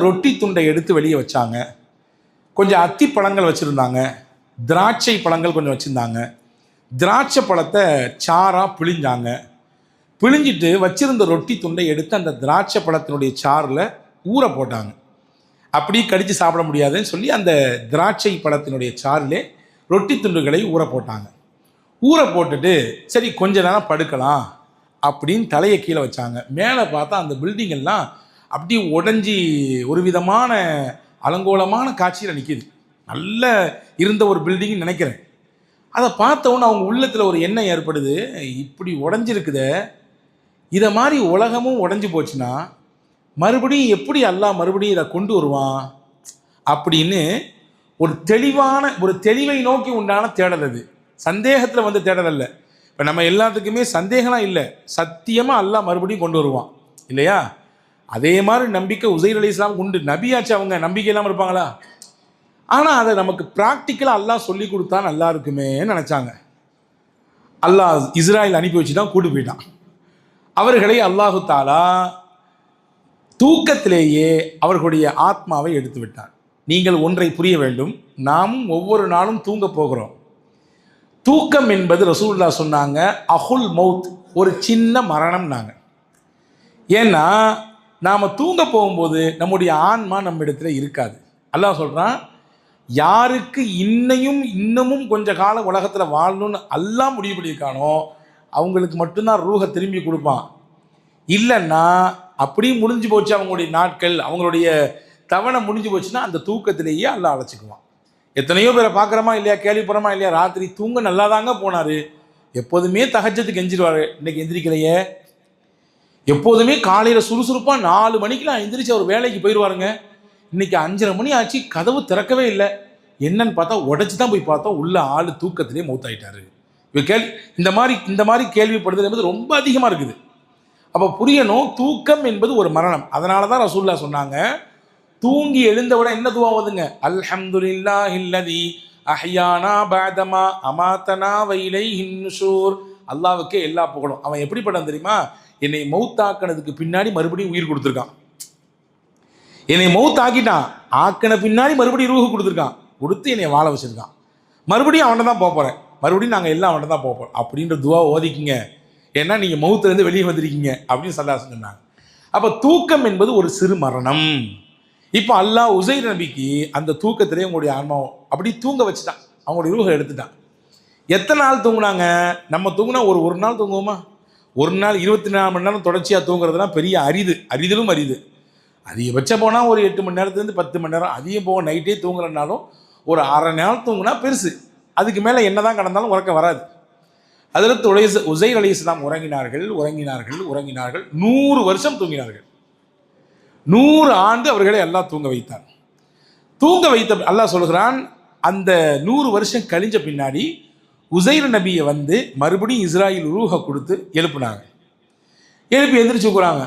ரொட்டி துண்டை எடுத்து வெளியே வச்சாங்க. கொஞ்சம் அத்தி பழங்கள் வச்சுருந்தாங்க, திராட்சை பழங்கள் கொஞ்சம் வச்சுருந்தாங்க. திராட்சை பழத்தை சாராக பிழிஞ்சாங்க. பிழிஞ்சிட்டு வச்சிருந்த ரொட்டி துண்டை எடுத்து அந்த திராட்சை பழத்தினுடைய சாறில் ஊற போட்டாங்க. அப்படி கடித்து சாப்பிட முடியாதுன்னு சொல்லி அந்த திராட்சை பழத்தினுடைய சாறிலே ரொட்டி துண்டுகளை ஊற போட்டாங்க. ஊற போட்டுட்டு சரி கொஞ்ச நேரம் படுக்கலாம் அப்படின்னு தலையை கீழே வச்சாங்க. மேலே பார்த்தா அந்த பில்டிங்கெல்லாம் அப்படி உடஞ்சி ஒரு விதமான அலங்கோலமான காட்சியில் நிற்கிது. நல்ல இருந்த ஒரு பில்டிங்னு நினைக்கிறேன். அதை பார்த்தவொன்னே அவங்க உள்ளத்தில் ஒரு எண்ணம் ஏற்படுது, இப்படி உடஞ்சிருக்குதே, இதை மாதிரி உலகமும் உடஞ்சி போச்சுன்னா மறுபடியும் எப்படி அல்லாஹ் மறுபடியும் இதை கொண்டு வருவான் அப்படின்னு ஒரு தெளிவை நோக்கி உண்டான தேடல். அது சந்தேகத்தில் வந்து தேடல் அல்ல. இப்போ நம்ம எல்லாத்துக்குமே சந்தேகம்லாம் இல்லை, சத்தியமாக அல்லாஹ் மறுபடியும் கொண்டு வருவான் இல்லையா? அதே மாதிரி நம்பிக்கை உசைர் அலைஹிஸ்ஸலாம் உண்டு. நபியாச்சு, அவங்க நம்பிக்கை இல்லாமல் இருப்பாங்களா? ஆனால் அதை நமக்கு ப்ராக்டிக்கலாக அல்லாஹ் சொல்லி கொடுத்தா நல்லா இருக்குமே நினச்சாங்க. அல்லாஹ் இஸ்ராயல் அனுப்பி வச்சு தான் கூட்டு போயிட்டான். அவர்களை அல்லாஹு தாலா தூக்கத்திலேயே அவர்களுடைய ஆத்மாவை எடுத்து விட்டான். நீங்கள் ஒன்றை புரிய வேண்டும், நாமும் ஒவ்வொரு நாளும் தூங்க போகிறோம். தூக்கம் என்பது ரசூலுல்லாஹ் சொன்னாங்க அஹுல் மௌத், ஒரு சின்ன மரணம்னாங்க. ஏன்னா நாம் தூங்க போகும்போது நம்முடைய ஆன்மா நம்ம இடத்துல இருக்காது. அல்லாஹ் சொல்கிறான், யாருக்கு இன்னமும் கொஞ்ச காலம் உலகத்தில் வாழணும்னு அல்லாஹ் முடிவு பண்ணியிருக்கானோ அவங்களுக்கு மட்டும்தான் ரூஹை திரும்பி கொடுப்பான். இல்லைன்னா அப்படியே முடிஞ்சு போச்சு அவங்களுடைய நாட்கள், அவங்களுடைய தவணை முடிஞ்சு போச்சுன்னா அந்த தூக்கத்திலேயே அல்லாஹ் அழைச்சிக்குவான். எத்தனையோ பேரை பார்க்குறோமா இல்லையா, கேள்விப்படுறோமா இல்லையா, ராத்திரி தூங்க நல்லா தாங்க போனார், எப்போதுமே தஹஜ்ஜத்துக்கு எஞ்சிடுவார், இன்னைக்கு எந்திரிக்கலையே. எப்போதுமே காலையில் சுறுசுறுப்பாக 4 மணிக்கெலாம் எந்திரிச்சு அவர் வேலைக்கு போயிடுவாருங்க, இன்னைக்கு 5:30 மணி ஆச்சு, கதவு திறக்கவே இல்லை. என்னன்னு பார்த்தா உடச்சி தான் போய் பார்த்தோம், உள்ள ஆள் தூக்கத்திலே மௌத்தாயிட்டாரு. இந்த மாதிரி கேள்விப்படுதல் என்பது ரொம்ப அதிகமாக இருக்குது. அப்போ புரியணும், தூக்கம் என்பது ஒரு மரணம். அதனால தான் ரசூலுல்லாஹ் சொன்னாங்க, தூங்கி எழுந்தவுடன் என்ன துவா ஓதுங்க, அல்ஹம்துலில்லாஹில்லதி அஹ்யானா பஅதமா அமாதனா வ இலைஹின் நுஷூர். அல்லாஹ்வுக்கே எல்லா புகழும். அவன் எப்படிப்பட்டான் தெரியுமா? என்னை மௌத்தாக்கினதுக்கு பின்னாடி மறுபடியும் உயிர் கொடுத்துருக்கான். என்னை மௌத்தாக்கிட்டான், ஆக்கின பின்னாடி மறுபடியும் ரூஹு கொடுத்துருக்கான், கொடுத்து என்னை வாழ வச்சிருக்கான். மறுபடியும் அவன்கிட்ட தான் போக போகிறேன், மறுபடியும் நாங்கள் எல்லாம் அவன்கிட்ட தான் போக போகிறோம் அப்படின்ற துவா ஓதிக்கிங்க, ஏன்னா நீங்கள் மௌத்துலேருந்து வெளியே வந்திருக்கீங்க அப்படின்னு ஸல்லல்லாஹு அலைஹி வஸல்லம் சொன்னாங்க. அப்போ தூக்கம் என்பது ஒரு சிறு மரணம். இப்போ அல்லாஹ் உசைர் நபிக்கு அந்த தூக்கத்திலே உங்களுடைய ஆன்மாவும் அப்படி தூங்க வச்சுட்டான், அவங்களுடைய ரூஹை எடுத்துட்டான். எத்தனை நாள் தூங்குனாங்க? நம்ம தூங்குனா ஒரு நாள் தூங்குவோமா? ஒரு நாள் 24 மணி நேரம் தொடர்ச்சியாக தூங்குறதுலாம் பெரிய அரிதிலும் அரிது. அதிகபட்சம் போனால் ஒரு 8 மணி நேரத்துலேருந்து 10 மணி நேரம், அதிகம் போக நைட்டே தூங்குறனாலும் ஒரு 1/2 நாள் தூங்குனா பெருசு. அதுக்கு மேலே என்ன தான் கடந்தாலும் உறக்கம் வராது. அதில் உசைர் அலைஹிஸ்ஸலாம் உறங்கினார்கள் 100 வருஷம் தூங்கினார்கள். 100 ஆண்டு அவர்களை அல்லாஹ் தூங்க வைத்தார். தூங்க வைத்த அல்லாஹ் சொல்கிறான், அந்த 100 வருஷம் கழிஞ்ச பின்னாடி உசைர் நபியை வந்து மறுபடியும் இஸ்ராயில் ரூஹை கொடுத்து எழுப்புனாங்க. எழுப்பி எந்திரிச்சு போகிறாங்க.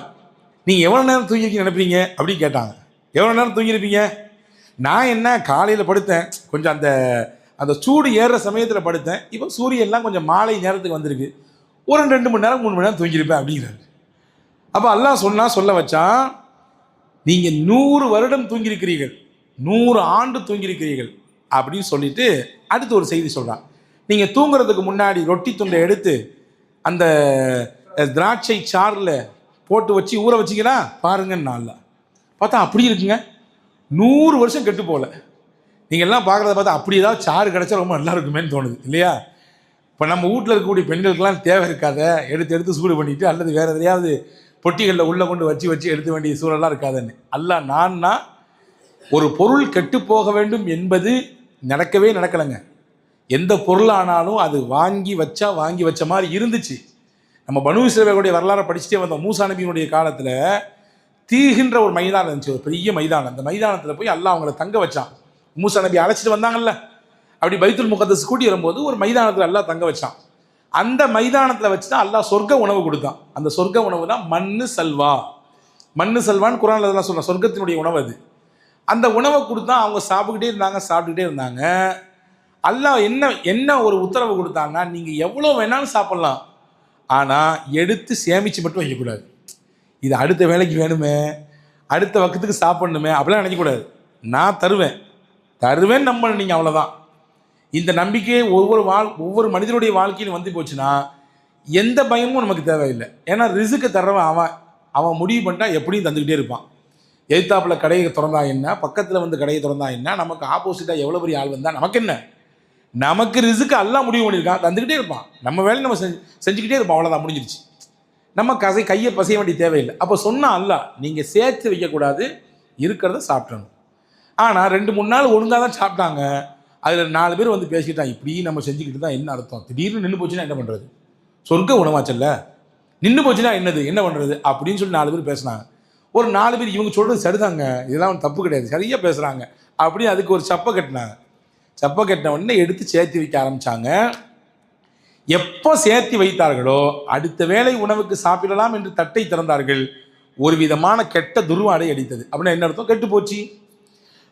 நீங்கள் எவ்வளோ நேரம் தூங்கிருக்கீங்க நினைப்பீங்க அப்படின்னு கேட்டாங்க. எவ்வளோ நேரம் தூங்கியிருப்பீங்க? நான் என்ன காலையில் படுத்தேன், கொஞ்சம் அந்த சூடு ஏறுற சமயத்தில் படுத்தேன், இப்போ சூரியன்லாம் கொஞ்சம் மாலை நேரத்துக்கு வந்திருக்கு, ஒரு 2 மணி நேரம் 3 மணி நேரம் தூங்கியிருப்பேன் அப்படிங்கிறாரு. அப்போ அல்லாஹ் சொல்ல வச்சான், நீங்கள் 100 வருடம் தூங்கியிருக்கிறீர்கள், 100 ஆண்டு தூங்கியிருக்கிறீர்கள் அப்படின்னு சொல்லிட்டு அடுத்து ஒரு செய்தி சொல்கிறான். நீங்கள் தூங்குறதுக்கு முன்னாடி ரொட்டி துண்டை எடுத்து அந்த திராட்சை சாறில் போட்டு வச்சு ஊற வச்சிங்கன்னா பாருங்கன்னு நாளில் பார்த்தா அப்படி இருக்குங்க, 100 வருஷம் கெட்டு போகல. நீங்கள் எல்லாம் பார்க்குறத பார்த்தா அப்படி ஏதாவது சாறு கிடச்சா ரொம்ப நல்லா இருக்குமேன்னு தோணுது இல்லையா? இப்போ நம்ம வீட்டில் இருக்கக்கூடிய பெண்களுக்கெல்லாம் தேவை இருக்காத, எடுத்து சூடு பண்ணிவிட்டு அல்லது வேறு எதையாவது பொட்டிகளில் உள்ளே கொண்டு வச்சு எடுக்க வேண்டிய சூழலாம் இருக்காதுன்னு. அல்லாஹ் நான்னா ஒரு பொருள் கெட்டு போக வேண்டும் என்பது நடக்கலைங்க. எந்த பொருளானாலும் அது வாங்கி வச்ச மாதிரி இருந்துச்சு. நம்ம பனு இஸ்ரவேலுடைய வரலாறை படிச்சுட்டே வந்தோம். மூசா நபியினுடைய காலத்தில் தீகின்ற ஒரு மைதானம் இருந்துச்சு, ஒரு பெரிய மைதானம். அந்த மைதானத்தில் போய் அல்லாஹ் அவங்கள தங்க வச்சான். மூசா நபி அழைச்சிட்டு வந்தாங்கல்ல, அப்படி பைத்துல் முகத்தஸ் கூட்டி வரும்போது ஒரு மைதானத்தில் அல்லாஹ் தங்க வச்சான். அந்த மைதானத்தில் வச்சு தான் அல்லாஹ் சொர்க்க உணவு கொடுத்தான். அந்த சொர்க்க உணவு தான் மண்ணு சல்வான்னு குர்ஆன்ல அதெல்லாம் சொல்கிறான், சொர்க்கத்தினுடைய உணவு அது. அந்த உணவை கொடுத்தா அவங்க சாப்பிட்டுக்கிட்டே இருந்தாங்க. அல்லாஹ் என்ன ஒரு உத்தரவு கொடுத்தாங்கன்னா, நீங்கள் எவ்வளோ வேணாலும் சாப்பிட்லாம், ஆனால் எடுத்து சேமித்து மட்டும் வைக்கக்கூடாது. இது அடுத்த வேலைக்கு வேணுமே, அடுத்த பக்கத்துக்கு சாப்பிடணுமே அப்படிலாம் நினைக்கக்கூடாது. நான் தருவேன் நம்ப நீங்கள், அவ்வளோதான். இந்த நம்பிக்கையை ஒவ்வொரு மனிதனுடைய வாழ்க்கையிலும் வந்து போச்சுன்னா எந்த பயமும் நமக்கு தேவையில்லை. ஏன்னா ரிசுக்கு தர்றவன் அவன் முடிவு பண்ணிட்டா எப்படியும் தந்துக்கிட்டே இருப்பான். எதிர்த்தாப்பில் கடையை திறந்தா என்ன, பக்கத்தில் வந்து கடையை திறந்தா என்ன, நமக்கு ஆப்போசிட்டாக எவ்வளோ பெரிய ஆள் வந்தால் நமக்கு என்ன, நமக்கு ரிசுக்கு எல்லாம் முடிவு பண்ணியிருக்கான், தந்துக்கிட்டே இருப்பான். நம்ம வேலையை நம்ம செஞ்சுக்கிட்டே இருப்போம், அவ்வளோதான், முடிஞ்சிருச்சு. நம்ம கையை பசைய வேண்டிய தேவையில்லை. அப்போ சொன்னால் அல்ல, நீங்கள் சேர்த்து வைக்கக்கூடாது, இருக்கிறத சாப்பிடணும். ஆனால் 2-3 நாள் ஒழுங்காக தான் சாப்பிட்டாங்க. அதில் 4 பேர் வந்து பேசிக்கிட்டான், இப்படி நம்ம செஞ்சுக்கிட்டு தான் என்ன அர்த்தம், திடீர்னு நின்று போச்சுன்னா என்ன பண்ணுறது, சொர்க்க உணவாச்சல்ல, நின்று போச்சுன்னா என்ன பண்ணுறது அப்படின்னு சொல்லி 4 பேர் பேசினாங்க. ஒரு 4 பேர் இவங்க சொல்கிறது சரிதாங்க, இதெல்லாம் தப்பு கிடையாது, சரியாக பேசுகிறாங்க அப்படின்னு அதுக்கு ஒரு சப்பை கட்டினாங்க. சப்பை கட்டின உடனே எடுத்து சேர்த்து வைக்க ஆரம்பித்தாங்க. எப்போ சேர்த்து வைத்தார்களோ அடுத்த வேளை உணவுக்கு சாப்பிடலாம் என்று தட்டை திறந்தார்கள். ஒரு விதமான கெட்ட துர்வாடை அடித்தது. அப்படின்னா என்ன அர்த்தம், கெட்டு போச்சு.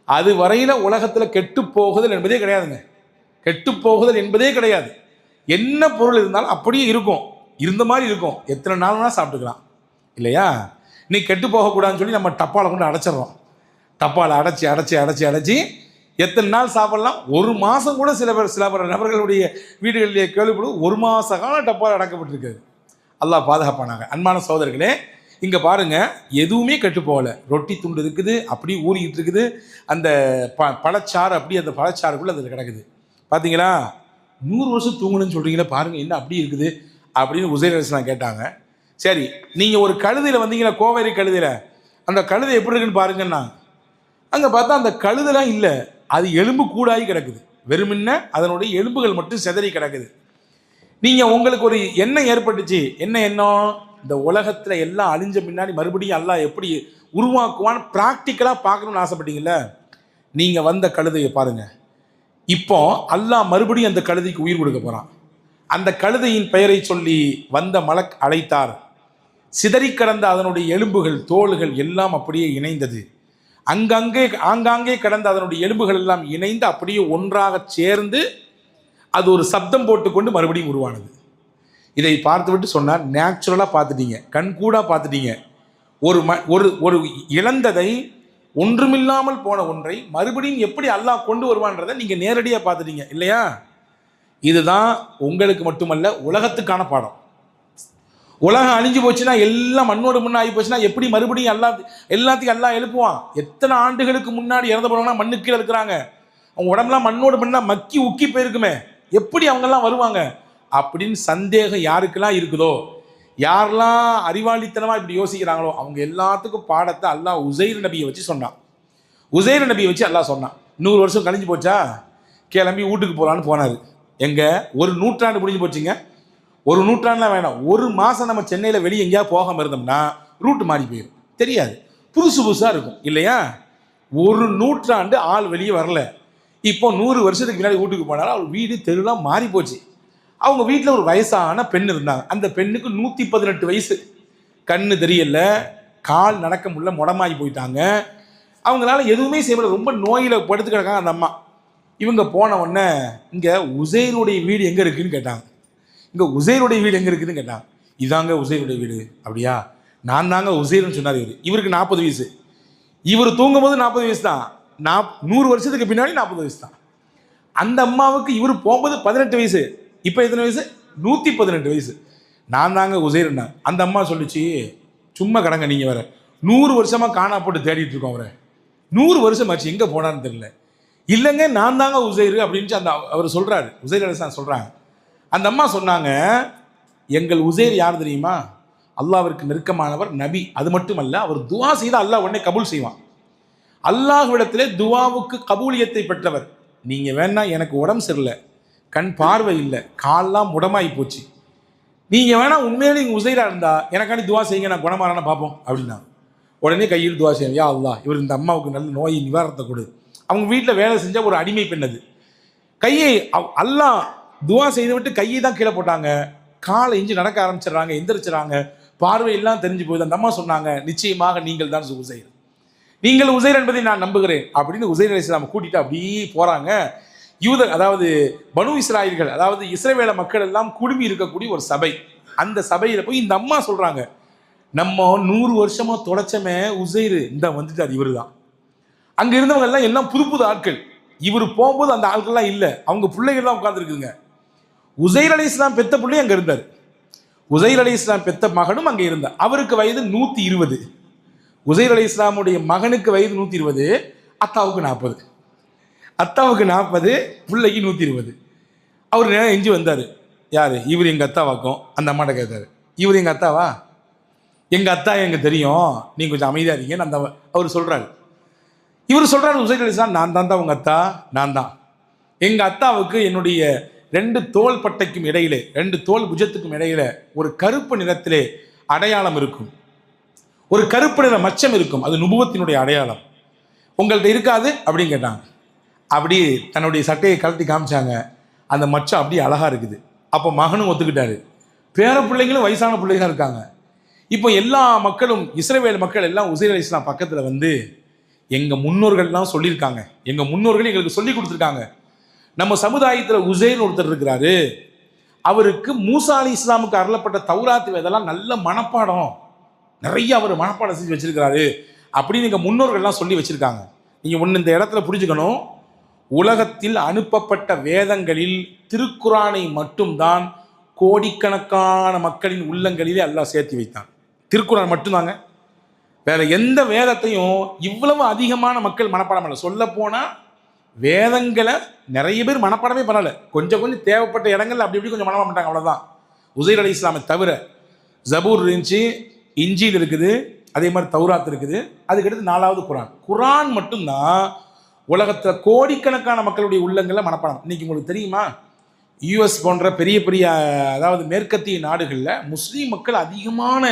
அது வரையில உலகத்தில் கெட்டு போகுதல் என்பதே கிடையாதுங்க. கெட்டு போகுதல் என்பதே கிடையாது. என்ன பொருள் இருந்தாலும் அப்படியே இருக்கும், இருந்த மாதிரி இருக்கும், எத்தனை நாள் வேணால் சாப்பிட்டுக்கலாம் இல்லையா. இன்னைக்கு கெட்டு போகக்கூடாதுன்னு சொல்லி நம்ம டப்பாலை கொண்டு அடைச்சிடறோம். டப்பாலை அடைச்சி எத்தனை நாள் சாப்பிடலாம், ஒரு மாதம் கூட சில நபர்களுடைய வீடுகளிலே கேள்விப்படும் 1 மாத காலம் டப்பால் அடக்கப்பட்டிருக்குது. அல்லாஹ் பாதுகாப்பானாங்க. அன்பான சகோதரர்களே, இங்கே பாருங்கள், எதுவுமே கெட்டு போகலை. ரொட்டி துண்டு இருக்குது, அப்படியே ஊறிக்கிட்டு இருக்குது. அந்த பழச்சாறு அப்படியே அந்த பழச்சாறுக்குள்ளே அதில் கிடக்குது. பார்த்தீங்களா, 100 வருஷம் தூங்கணும்னு சொல்கிறீங்களே, பாருங்கள் என்ன அப்படி இருக்குது அப்படின்னு உசைர் அலைஹிஸ்ஸலாம் கேட்டாங்க. சரி, நீங்கள் ஒரு கழுதையில் வந்தீங்களா, கோவேரி கழுதையில், அந்த கழுதை எப்படி இருக்குன்னு பாருங்கன்னா, அங்கே பார்த்தா அந்த கழுதெல்லாம் இல்லை, அது எலும்பு கூடாகி கிடக்குது. வெறுமின்ன அதனுடைய எலும்புகள் மட்டும் சிதறி கிடக்குது. நீங்கள் உங்களுக்கு ஒரு எண்ணம் ஏற்பட்டுச்சு. என்ன எண்ணம், இந்த உலகத்தில் எல்லாம் அழிஞ்ச பின்னாடி மறுபடியும் அல்லாஹ் எப்படி உருவாக்குவான்னு ப்ராக்டிக்கலாக பார்க்கணும்னு ஆசைப்பட்டீங்கள. நீங்கள் வந்த கழுதையை பாருங்கள். இப்போ அல்லாஹ் மறுபடியும் அந்த கழுதைக்கு உயிர் கொடுக்க போகிறான். அந்த கழுதையின் பெயரை சொல்லி வந்த மலக் அழைத்தார். சிதறி கடந்த அதனுடைய எலும்புகள் தோள்கள் எல்லாம் அப்படியே இணைந்தது. ஆங்காங்கே கடந்த அதனுடைய எலும்புகள் எல்லாம் இணைந்து அப்படியே ஒன்றாக சேர்ந்து அது ஒரு சப்தம் போட்டுக்கொண்டு மறுபடியும் உருவானது. இதை பார்த்துவிட்டு சொன்னார், நேச்சுரலாக பார்த்துட்டீங்க, கண்கூடாக பார்த்துட்டீங்க. ஒரு இழந்ததை, ஒன்றுமில்லாமல் போன ஒன்றை மறுபடியும் எப்படி அல்லாஹ் கொண்டு வருவான்றதை நீங்கள் நேரடியாக பார்த்துட்டீங்க இல்லையா. இதுதான் உங்களுக்கு மட்டுமல்ல உலகத்துக்கான பாடம். உலகம் அழிஞ்சு போச்சுன்னா, எல்லாம் மண்ணோடு மண்ணு ஆகி போச்சுன்னா எப்படி மறுபடியும் எல்லாத்தையும் எல்லாம் எழுப்புவான். எத்தனை ஆண்டுகளுக்கு முன்னாடி இறந்து போனவங்கன்னா மண்ணு கீழே இருக்கிறாங்க, அவங்க உடம்புலாம் மண்ணோடு மண்ணா மக்கி உக்கி போயிருக்குமே, எப்படி அவங்கெல்லாம் வருவாங்க அப்படின்னு சந்தேகம் யாருக்கெல்லாம் இருக்குதோ, யாரெல்லாம் அறிவாளித்தனமாக இப்படி யோசிக்கிறாங்களோ அவங்க எல்லாத்துக்கும் பாடத்தை அல்லாஹ் உசைர் நபியை வச்சு சொன்னான். உசைர் நபியை வச்சு அல்லாஹ் சொன்னான். 100 வருஷம் கழிஞ்சு போச்சா, கிளம்பி வீட்டுக்கு போகலான்னு போனார். எங்கே, ஒரு நூற்றாண்டு முடிஞ்சு போச்சுங்க. ஒரு நூற்றாண்டுலாம் வேணாம், 1 மாதம் நம்ம சென்னையில் வெளியே எங்கேயாவது போகாமல் இருந்தோம்னா ரூட்டு மாறி போயிடும், தெரியாது, புதுசாக இருக்கும் இல்லையா. 1 நூற்றாண்டு ஆள் வெளியே வரல. இப்போ 100 வருஷத்துக்கு முன்னாடி வீட்டுக்கு போனாலும் அவள் வீடு தெருலாம் மாறி போச்சு. அவங்க வீட்டில் ஒரு வயசான பெண் இருந்தாங்க. அந்த பெண்ணுக்கு 118 வயசு, கண்ணு தெரியல, கால் நடக்க முடியல, முடமாகி போயிட்டாங்க. அவங்களால எதுவுமே செய்ய முடியல, ரொம்ப நோயில் படுத்து கிடக்காங்க அந்த அம்மா. இவங்க போன உடனே இங்கே உசைருடைய வீடு எங்கே இருக்குதுன்னு கேட்டாங்க. இங்கே உசைருடைய வீடு எங்கே இருக்குதுன்னு கேட்டாங்க. இதாங்க உசைருடைய வீடு. அப்படியா, நான் தாங்க உசைர்னு சொன்னார். இவருக்கு 40 வயசு, இவர் தூங்கும்போது 40 வயசு தான், 100 வருஷத்துக்கு பின்னாடி 40 வயசு தான். அந்த அம்மாவுக்கு இவர் போகும்போது 18 வயசு, இப்போ எத்தனை வயசு, 118 வயசு. நான் தாங்க உசைர்னா. அந்த அம்மா சொல்லிச்சு, சும்மா கடங்க, நீங்கள் வேற 100 வருஷமாக காணா போட்டு தேடிட்டு இருக்கோம் அவரை, 100 வருஷம் ஆச்சு, எங்கே போனான்னு தெரியல. இல்லைங்க நான் தாங்க உசைர் அப்படின்னு அவர் சொல்கிறாரு. உசைர் அலைஹிஸ்ஸலாம் சொல்கிறாங்க. அந்த அம்மா சொன்னாங்க, எங்கள் உசைர் யார் தெரியுமா, அல்லாஹ்விற்கு நெருக்கமானவர், நபி. அது மட்டுமல்ல, அவர் துவா செய்தால் அல்லாஹ் உடனே கபூல் செய்வான். அல்லாஹ்விடத்திலே துவாவுக்கு கபூலியத்தை பெற்றவர். நீங்கள் வேணா, எனக்கு உடம்பு சரியில்லை, கண் பார்வை இல்லை, கால்லாம் முடமாகி போச்சு, நீங்கள் வேணா உண்மையிலே நீங்கள் உசைராக இருந்தால் எனக்காண்டி துவா செய்யுங்க, நான் குணமாறான பார்ப்போம் அப்படின்னா உடனே கையில் துவா செய்யும், யா அல்லாஹ் இவர் இந்த அம்மாவுக்கு நல்ல நோய் நிவாரணத்தை கொடு. அவங்க வீட்டில் வேலை செஞ்ச ஒரு அடிமை பெண் அது. கையை அல்லாஹ் துவா செய்து விட்டு கையை தான் கீழே போட்டாங்க. காலை இஞ்சி நடக்க ஆரம்பிச்சிடுறாங்க, எந்திரிச்சிடறாங்க, பார்வையெல்லாம் தெரிஞ்சு போகுது. அந்த அம்மா சொன்னாங்க, நிச்சயமாக நீங்கள் தான் உசைர், நீங்கள் உசைர் என்பதை நான் நம்புகிறேன் அப்படின்னு உசைர் அலைஹிஸ்ஸலாம் கூட்டிட்டு அப்படியே போகிறாங்க. அதாவது பனு இஸ்ராயல்கள், அதாவது இஸ்ரவேல மக்கள் எல்லாம் குழுமி இருக்கக்கூடிய ஒரு சபை. அந்த சபையில் போய் இந்த அம்மா சொல்கிறாங்க, நம்ம 100 வருஷமா தொலைச்சமே உசைர் இந்த வந்துட்டார், இவர் தான். அங்க இருந்தவங்க எல்லாம் எல்லாம் புது புது ஆட்கள். இவர் போகும்போது அந்த ஆட்கள்லாம் இல்லை, அவங்க பிள்ளைகள் தான் உட்கார்ந்துருக்குங்க. உசைர் அலைஹிஸ்ஸலாம் பெத்த பிள்ளை அங்க இருந்தார். உசைர் அலைஹிஸ்ஸலாம் பெத்த மகனும் அங்கே இருந்தார். அவருக்கு வயது 120. உசைர் அலைஹிஸ்ஸலாமுடைய மகனுக்கு வயது 120, அத்தாவுக்கு 40. அத்தாவுக்கு 40, பிள்ளைக்கு 120. அவர் நேரம் எஞ்சி வந்தார். யார் இவர்? எங்கள் அத்தாவாக்கும். அந்த அம்மாட்ட கேட்டார், இவர் எங்கள் அத்தாவா? எங்கள் அத்தா எங்களுக்கு தெரியும், நீங்கள் கொஞ்சம் அமைதியாக இருக்கீங்கன்னு அந்த அவர் சொல்கிறாரு. இவர் சொல்கிறாரு, உசைர் அலைஹிஸ்ஸலாம், நான் தான் உங்கள் அத்தா, நான் தான். எங்கள் அத்தாவுக்கு என்னுடைய 2 தோள் பட்டைக்கும் இடையிலே, 2 தோள் புஜத்துக்கும் இடையில ஒரு கருப்பு நிறத்திலே அடையாளம் இருக்கும், ஒரு கருப்பு நிற மச்சம் இருக்கும். அது நுபுவத்தினுடைய அடையாளம். உங்கள்கிட்ட இருக்காது அப்படின்னு கேட்டாங்க. அப்படி தன்னுடைய சட்டையை கழட்டி காமிச்சாங்க. அந்த மச்சம் அப்படியே அழகா இருக்குது. அப்போ மகனும் ஒத்துக்கிட்டாரு. பேர பிள்ளைங்களும் வயசான பிள்ளைங்க இருக்காங்க. இப்போ எல்லா மக்களும், இஸ்ரவேல் மக்கள் எல்லாம் உசைர் அலைஹிஸ்ஸலாம் பக்கத்தில் வந்து, எங்கள் முன்னோர்கள்லாம் சொல்லியிருக்காங்க, எங்கள் முன்னோர்கள் எங்களுக்கு சொல்லி கொடுத்துருக்காங்க, நம்ம சமுதாயத்தில் உசைர் ஒருத்தர் இருக்கிறாரு, அவருக்கு மூசா அலைஹிஸ்ஸலாமுக்கு அருளப்பட்ட தௌராத் வேதெல்லாம் நல்ல மனப்பாடம், நிறைய அவர் மனப்பாடம் செஞ்சு வச்சிருக்கிறாரு அப்படின்னு எங்கள் முன்னோர்கள்லாம் சொல்லி வச்சிருக்காங்க. நீங்கள் ஒன்று இந்த இடத்துல புரிஞ்சுக்கணும், உலகத்தில் அனுப்பப்பட்ட வேதங்களில் திருக்குரானை மட்டும்தான் கோடிக்கணக்கான மக்களின் உள்ளங்களிலே அல்லாஹ் சேர்த்து வைத்தான். திருக்குரான் மட்டும்தாங்க. வேற எந்த வேதத்தையும் இவ்வளவு அதிகமான மக்கள் மனப்பாடம் பண்ணல. சொல்ல போனால் வேதங்களை நிறைய பேர் மனப்பாடமே பண்ணலை. கொஞ்சம் கொஞ்சம் தேவைப்பட்ட இடங்கள்ல அப்படி இப்படி கொஞ்சம் மனப்பாடம் பண்ணிட்டாங்க, அவ்வளோதான். உசைர் அலைஹிஸ்ஸலாமை தவிர ஜபூர் இருந்துச்சு, இஞ்சில் இருக்குது, அதே மாதிரி தௌராத் இருக்குது, அதுக்கடுத்து 4வது குரான். குரான் மட்டும்தான் உலகத்தில் கோடிக்கணக்கான மக்களுடைய உள்ளங்களில் மனப்பாடம். இன்னைக்கு உங்களுக்கு தெரியுமா, யூஎஸ் போன்ற பெரிய பெரிய, அதாவது மேற்கத்திய நாடுகளில் முஸ்லீம் மக்கள் அதிகமான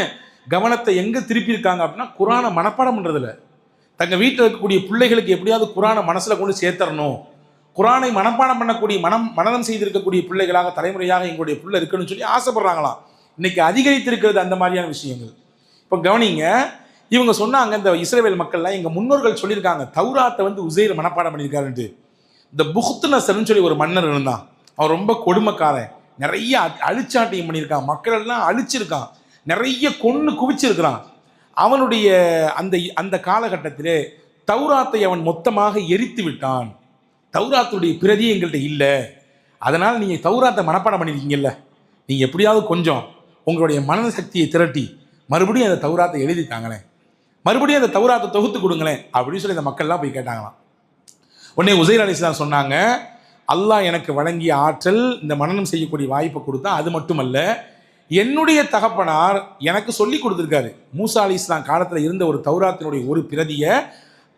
கவனத்தை எங்கே திருப்பியிருக்காங்க அப்படின்னா குரானை மனப்பாடம் பண்ணுறதில்ல. தங்கள் வீட்டில் இருக்கக்கூடிய பிள்ளைகளுக்கு எப்படியாவது குரானை மனசில் கொண்டு சேர்த்தரணும், குரானை மனப்பாடம் பண்ணக்கூடிய மனனம் செய்திருக்கக்கூடிய பிள்ளைகளாக தலைமுறையாக எங்களுடைய பிள்ளை இருக்குன்னு சொல்லி ஆசைப்படுறாங்களாம். இன்னைக்கு அதிகரித்திருக்கிறது அந்த மாதிரியான விஷயங்கள். இப்போ கவனிங்க, இவங்க சொன்னாங்க, இந்த இஸ்ரவேல் மக்கள்லாம் எங்கள் முன்னோர்கள் சொல்லியிருக்காங்க தௌராத்தை வந்து உசைர் மனப்பாடம் பண்ணியிருக்காருன்ட்டு. இந்த புக்த்நஸர்னு சொல்லி ஒரு மன்னர் இருந்தான், அவன் ரொம்ப கொடுமைக்காரன், நிறைய அழிச்சாட்டியம் பண்ணியிருக்கான், மக்கள் எல்லாம் அழிச்சிருக்கான், நிறைய கொன்று குவிச்சிருக்கிறான். அவனுடைய அந்த காலகட்டத்திலே தௌராத்தை அவன் மொத்தமாக எரித்து விட்டான். தௌராத்துடைய பிரதி எங்கள்கிட்ட இல்லை, அதனால் நீங்கள் தௌராத்தை மனப்பாடம் பண்ணியிருக்கீங்கல்ல, நீங்கள் எப்படியாவது கொஞ்சம் உங்களுடைய மனசக்தியை திரட்டி மறுபடியும் அந்த தௌராத்தை எழுதித்தாங்களேன், மறுபடியும் அந்த தௌராத்தை தொகுத்து கொடுங்களேன் அப்படின்னு சொல்லி இந்த மக்கள்லாம் போய் கேட்டாங்களாம். உடனே உசைர் அலைஹிஸ்ஸலாம் சொன்னாங்க, அல்லாஹ் எனக்கு வழங்கிய ஆற்றல் இந்த மனனம் செய்யக்கூடிய வாய்ப்பை கொடுத்தா, அது மட்டுமல்ல என்னுடைய தகப்பனார் எனக்கு சொல்லி கொடுத்துருக்காரு. மூசா அலைஹிஸ்ஸலாம் காலத்தில் இருந்த ஒரு தௌராத்தினுடைய ஒரு பிரதியை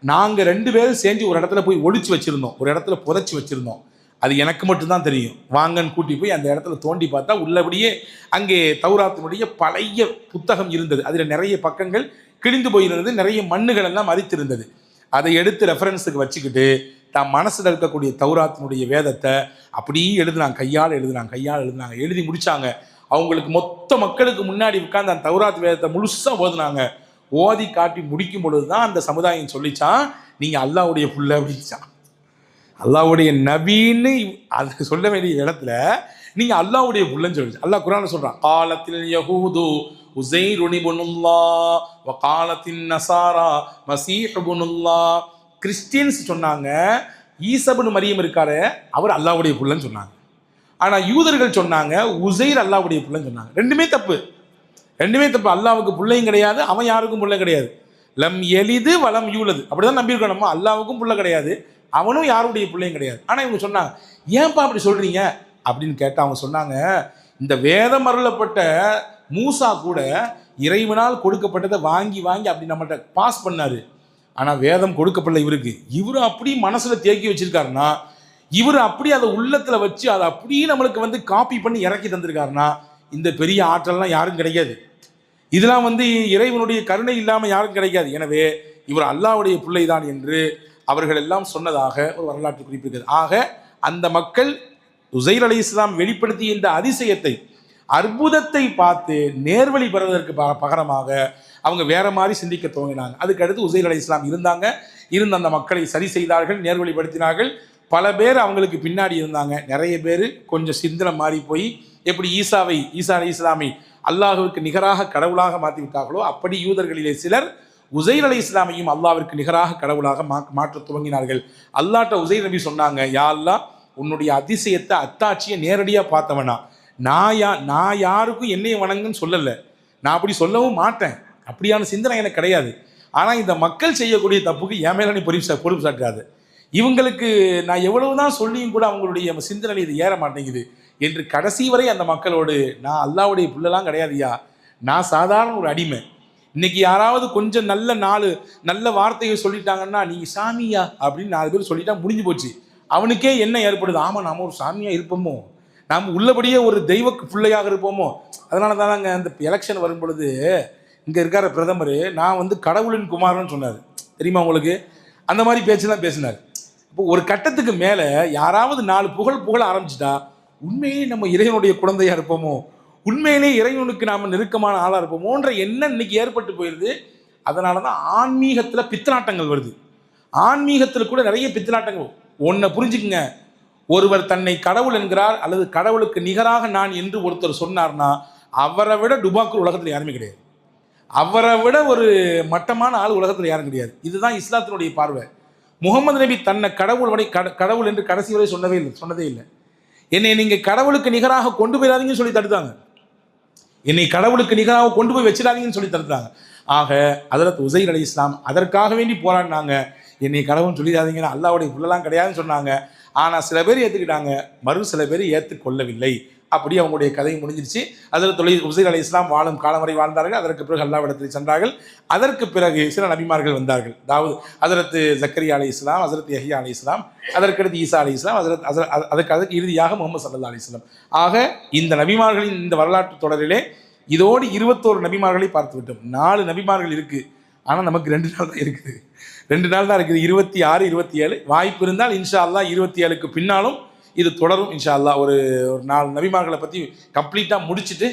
நாங்கள் 2 பேரும் சேர்ந்து ஒரு இடத்துல போய் ஒளிச்சு வச்சுருந்தோம், ஒரு இடத்துல புதைச்சி வச்சுருந்தோம். அது எனக்கு மட்டும்தான் தெரியும். வாங்கன்னு கூட்டி போய் அந்த இடத்துல தோண்டி பார்த்தா உள்ளபடியே அங்கே தௌராத்தினுடைய பழைய புத்தகம் இருந்தது. அதில் நிறைய பக்கங்கள் கிழிந்து போயிருந்தது, நிறைய மண்ணுகள் எல்லாம் அரித்திருந்தது. அதை எடுத்து ரெஃபரன்ஸுக்கு வச்சுக்கிட்டு தான் மனசில் இருக்கக்கூடிய தௌராத்தினுடைய வேதத்தை அப்படியே எழுதுனாங்க, கையால் எழுதுனாங்க. எழுதி முடித்தாங்க. அவங்களுக்கு மொத்த மக்களுக்கு முன்னாடி உட்கார்ந்து அந்த தௌராத் வேதத்தை முழுசாக ஓதுனாங்க. ஓதி காட்டி முடிக்கும் பொழுது தான் அந்த சமுதாயம் சொல்லிச்சான், நீங்கள் அல்லாஹ்வுடைய புள்ள அப்படின்ச்சான். அல்லாஹ்வுடைய நபின்னு அது சொல்ல வேண்டிய இடத்துல நீங்கள் அல்லாஹ்வுடைய புள்ளன்னு சொல்லிச்சு. அல்லாஹ் குர்ஆன்ல சொல்கிறான், காலத்தில் யஹூது உஸைர் இப்னுல்லாஹ் வ காலத்தின் நஸாரா மஸீஹ் இப்னுல்லாஹ். கிறிஸ்டியன்ஸ் சொன்னாங்க ஈசா இப்னு மரியம் இருக்காரு, அவர் அல்லாஹ்வுடைய புள்ளன்னு சொன்னாங்க. ஆனால் யூதர்கள் சொன்னாங்க உஸைர் அல்லாஹ்வுடைய புள்ளன்னு சொன்னாங்க. ரெண்டுமே தப்பு. அல்லாஹ்வுக்கு பிள்ளையும் கிடையாது, அவன் யாருக்கும் பிள்ளை கிடையாது. லம் எலிது வலம் யூலது, அப்படிதான் நம்பியிருக்கோம் நம்ம. அல்லாஹ்வுக்கும் பிள்ளை கிடையாது, அவனும் யாருடைய பிள்ளையும் கிடையாது. ஆனால் இவங்க சொன்னாங்க, ஏன்பா அப்படி சொல்றீங்க அப்படின்னு கேட்டால் அவங்க சொன்னாங்க, இந்த வேதம் அருளப்பட்ட மூசா கூட இறைவனால் கொடுக்கப்பட்டதை வாங்கி அப்படி நம்மகிட்ட பாஸ் பண்ணாரு. ஆனால் வேதம் கொடுக்கப்படல இவருக்கு. இவர் அப்படி மனசில் தேக்கி வச்சிருக்காருன்னா, இவர் அப்படி அதை உள்ளத்தில் வச்சு அதை அப்படியே நம்மளுக்கு வந்து காப்பி பண்ணி இறக்கி தந்திருக்காருன்னா, இந்த பெரிய ஆற்றல்லாம் யாரும் கிடைக்காது. இதெல்லாம் வந்து இறைவனுடைய கருணை இல்லாமல் யாரும் கிடைக்காது. எனவே இவர் அல்லாஹ்வுடைய பிள்ளைதான் என்று அவர்கள் எல்லாம் சொன்னதாக ஒரு வரலாற்று குறிப்பிடுகிறது. ஆக அந்த மக்கள் உஸைர் அலைஹிஸ்ஸலாம் வெளிப்படுத்திய இந்த அதிசயத்தை, அற்புதத்தை பார்த்து நேர்வழி பெறுவதற்கு பகரமாக அவங்க வேற மாதிரி சிந்திக்க துவங்கினாங்க. அதுக்கு அடுத்து உஸைர் அலைஹிஸ்ஸலாம் இருந்த அந்த மக்களை சரி செய்தார்கள், நேர்வழிப்படுத்தினார்கள். பல பேர் அவங்களுக்கு பின்னாடி இருந்தாங்க. நிறைய பேர் கொஞ்சம் சிந்தனை மாறி போய் எப்படி ஈசா அலைஹிஸ்ஸலாமை அல்லாஹ்விற்கு நிகராக கடவுளாக மாற்றி விட்டார்களோ, அப்படி யூதர்களிலே சிலர் உசைர் அலைஹிஸ்ஸலாமையும் அல்லாஹ்விற்கு நிகராக கடவுளாக மாற்ற துவங்கினார்கள். அல்லாஹ்ட்ட உசைர் நபி சொன்னாங்க, யா அல்லாஹ், உன்னுடைய அதிசயத்தை அத்தாட்சியை நேரடியாக பார்த்தவனா, நான் யாருக்கும் என்னைய வணங்குன்னு சொல்லலை, நான் அப்படி சொல்லவும் மாட்டேன், அப்படியான சிந்தனை எனக்கு கிடையாது. ஆனால் இந்த மக்கள் செய்யக்கூடிய தப்புக்கு என் மேலே நீ பொறுப்பு சாட்டாது. இவங்களுக்கு நான் எவ்வளவுதான் சொல்லியும் கூட அவங்களுடைய சிந்தனை இது ஏற மாட்டேங்குது என்று கடைசி வரை அந்த மக்களோடு, நான் அல்லாஹ்வுடைய புள்ளலாம் கிடையாதுயா, நான் சாதாரண ஒரு அடிமை. இன்னைக்கு யாராவது கொஞ்சம் நல்ல வார்த்தைகள் சொல்லிட்டாங்கன்னா, நீங்கள் சாமியா அப்படின்னு 4 பேர் சொல்லிட்டா முடிஞ்சு போச்சு. அவனுக்கே என்ன ஏற்படுது, ஆமாம் நாம் ஒரு சாமியாக இருப்போமோ, நாம் உள்ளபடியே ஒரு தெய்வ பிள்ளையாக இருப்போமோ. அதனால தானாங்க அந்த எலெக்ஷன் வரும் பொழுது இங்கே இருக்கிற பிரதமர், நான் கடவுளின் குமாரன்னு சொன்னார் தெரியுமா உங்களுக்கு? அந்த மாதிரி பேச்சு தான் பேசினார். இப்போ ஒரு கட்டத்துக்கு மேலே யாராவது 4 புகழ ஆரம்பிச்சிட்டா, உண்மையிலே நம்ம இறைவனுடைய குழந்தையாக இருப்போமோ, உண்மையிலே இறைவனுக்கு நாம் நெருக்கமான ஆளாக இருப்போமோன்ற எண்ணம் இன்னைக்கு ஏற்பட்டு போயிடுது. அதனால தான் ஆன்மீகத்தில் பித்தலாட்டங்கள் வருது. ஆன்மீகத்தில் கூட நிறைய பித்தலாட்டங்கள். ஒன்றை புரிஞ்சுக்குங்க, ஒருவர் தன்னை கடவுள் என்கிறார் அல்லது கடவுளுக்கு நிகராக நான் என்று ஒருத்தர் சொன்னார்னா, அவரை விட டுபாக்கூர் உலகத்தில் யாருமே கிடையாது. அவரை விட ஒரு மட்டமான ஆள் உலகத்தில் யாரும் கிடையாது. இதுதான் இஸ்லாத்தினுடைய பார்வை. முகமது நபி தன்னை கடவுள் என்று கடைசி வரை சொன்னதே இல்லை. என்னை நீங்கள் கடவுளுக்கு நிகராக கொண்டு போயிடாதீங்கன்னு சொல்லி தடுத்தாங்க. என்னை கடவுளுக்கு நிகராக கொண்டு போய் வச்சிடாதீங்கன்னு சொல்லி தடுத்தாங்க. ஆக ஹஜ்ரத் உசைர் அலைஹிஸ்ஸலாம் அதற்காக வேண்டி போராடினாங்க. என்னை கடவுள்னு சொல்லிடாதீங்கன்னா, அல்லாஹ்வுடைய புள்ளலாம் கிடையாதுன்னு சொன்னாங்க. ஆனால் சில பேர் ஏற்றுக்கிட்டாங்க, சில பேர் ஏற்றுக்கொள்ளவில்லை. அப்படி அவங்களுடைய கதை முடிஞ்சிருச்சு. ஹஜ்ரத் உசைர் அலைஹிஸ்ஸலாம் வாழும் காலம் வரை வாழ்ந்தார்கள். அதற்கு பிறகு அல்லாஹ்விடத்தில் சென்றார்கள். அதற்கு பிறகு சில நபிமார்கள் வந்தார்கள். அதாவது ஹஜ்ரத் ஜக்கரியா அலைஹிஸ்ஸலாம், ஹஜ்ரத் யஹ்யா அலைஹிஸ்ஸலாம், அதற்கடுத்து ஈசா அலைஹிஸ்ஸலாம், அதற்கு இறுதியாக முஹம்மது ஸல்லல்லாஹு அலைஹி வஸல்லம். ஆக இந்த நபிமார்களின் இந்த வரலாற்று தொடரிலே இதோடு 21 நபிமார்களை பார்த்து விட்டோம். 4 நபிமார்கள் இருக்குது. ஆனால் நமக்கு 2 நாள் தான் இருக்குது. 2 நாள் தான் இருக்குது. 26, 27. வாய்ப்பு இருந்தால் இன்ஷா அல்லாஹ் 27க்கு பின்னாலும் இது தொடரும் இன்ஷா அல்லாஹ். ஒரு 4 நபிமார்களை பற்றி கம்ப்ளீட்டாக முடிச்சுட்டு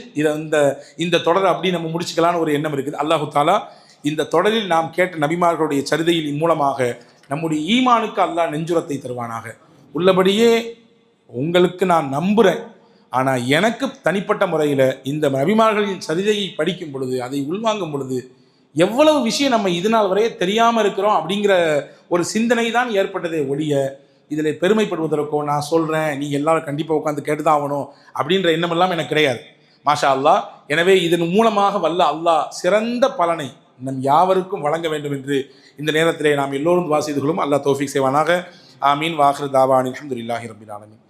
இந்த தொடரை அப்படி நம்ம முடிச்சுக்கலான்னு ஒரு எண்ணம் இருக்குது. அல்லாஹு தாலா இந்த தொடரில் நாம் கேட்ட நபிமார்களுடைய சரிதையின் மூலமாக நம்முடைய ஈமானுக்கு அல்லாஹ் நெஞ்சுரத்தை தருவானாக. உள்ளபடியே உங்களுக்கு நான் நம்புகிறேன். ஆனால் எனக்கு தனிப்பட்ட முறையில் இந்த நபிமார்களின் சரிதையை படிக்கும் பொழுது, அதை உள்வாங்கும் பொழுது, எவ்வளவு விஷயம் நம்ம இது நாள் வரையே தெரியாமல் இருக்கிறோம் அப்படிங்கிற ஒரு சிந்தனை தான் ஏற்பட்டதே ஒழிய, இதில் பெருமைப்படுவதற்கோ நான் சொல்கிறேன் நீ எல்லாரும் கண்டிப்பாக உட்காந்து கேட்டு தான் ஆகணும் அப்படின்ற எண்ணமெல்லாம் எனக்கு கிடையாது. மாஷா அல்லாஹ். எனவே இதன் மூலமாக வல்ல அல்லாஹ் சிறந்த பலனை நம் யாவருக்கும் வழங்க வேண்டும் என்று இந்த நேரத்திலே நாம் எல்லோரும் துஆ செய்து கொள்ளும். அல்லாஹ் தௌஃபீக் செய்வானாக. ஆமீன். வாஹிர் தாவானில் அல்ஹம்துலில்லாஹி ரப்பில் ஆலமீன்.